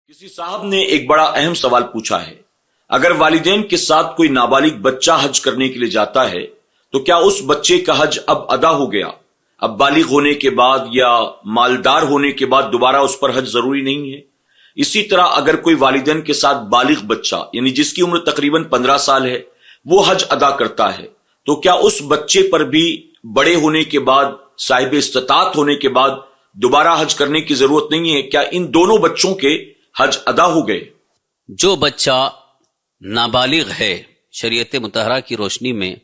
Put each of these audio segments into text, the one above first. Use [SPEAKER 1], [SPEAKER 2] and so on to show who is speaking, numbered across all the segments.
[SPEAKER 1] किसी साहब ने एक बड़ा अहम सवाल पूछा है, अगर वालिदैन के साथ कोई नाबालिग बच्चा हज करने के लिए जाता है तो क्या उस बच्चे का हज अब अदा हो गया? अब बालिग होने के बाद या मालदार होने के बाद दोबारा उस पर हज जरूरी नहीं है? इसी तरह अगर कोई वालिदैन के साथ बालिग बच्चा यानी जिसकी उम्र तकरीबन 15 साल है वो हज अदा करता है तो क्या उस बच्चे पर भी बड़े होने के बाद, साहिब इस्तिताअत होने के बाद दोबारा हज करने की जरूरत नहीं है? क्या इन दोनों बच्चों के हज अदा हो गए?
[SPEAKER 2] जो बच्चा नाबालिग है, शरीयत मुतहरा की रोशनी में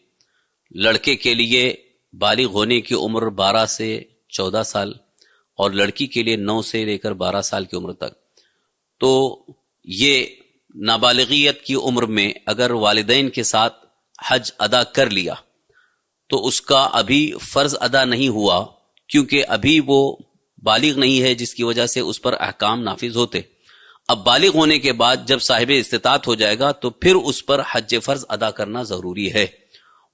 [SPEAKER 2] लड़के के लिए बालिग होने की उम्र 12 से 14 साल और लड़की के लिए 9 से लेकर 12 साल की उम्र तक, तो ये नाबालिगियत की उम्र में अगर वालिदैन के साथ हज अदा कर लिया तो उसका अभी फर्ज अदा नहीं हुआ, क्योंकि अभी वो बालिग नहीं है, जिसकी वजह से उस पर अहकाम नाफिज होते। अब बालिग होने के बाद जब साहिब इस्तिताअत हो जाएगा तो फिर उस पर हज फर्ज अदा करना जरूरी है।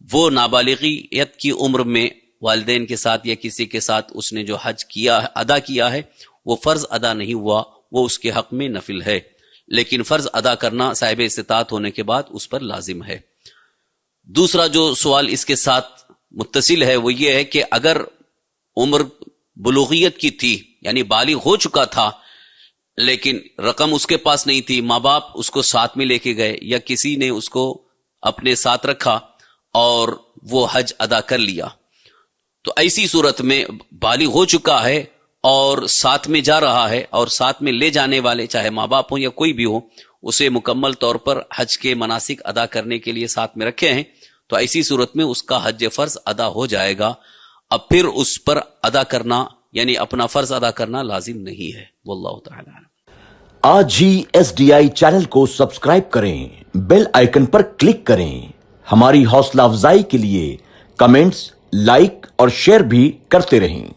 [SPEAKER 2] वो नाबालिगियत की उम्र में वालिदैन के साथ या किसी के साथ उसने जो हज किया अदा किया है वो फर्ज अदा नहीं हुआ, वो उसके हक में नफिल है, लेकिन फर्ज अदा करना साहिब इस्तिताअत होने के बाद उस पर लाजिम है। दूसरा जो सवाल इसके साथ मुत्तसिल है वो ये है कि अगर उम्र बुलूगियत की थी, यानी बालिग हो चुका था लेकिन रकम उसके पास नहीं थी, माँ बाप उसको साथ में लेके गए या किसी ने उसको अपने साथ रखा और वो हज अदा कर लिया, तो ऐसी सूरत में बालिग हो चुका है और साथ में जा रहा है और साथ में ले जाने वाले चाहे माँ बाप हो या कोई भी हो उसे मुकम्मल तौर पर हज के मनासिक अदा करने के लिए साथ में रखे हैं, तो ऐसी सूरत में उसका हज फर्ज अदा हो जाएगा। अब फिर उस पर अदा करना यानी अपना फर्ज अदा करना लाजिम नहीं है। वल्लाहु तआला।
[SPEAKER 3] आज ही SDI चैनल को सब्सक्राइब करें, बेल आइकन पर क्लिक करें। हमारी हौसला अफजाई के लिए कमेंट्स, लाइक और शेयर भी करते रहें।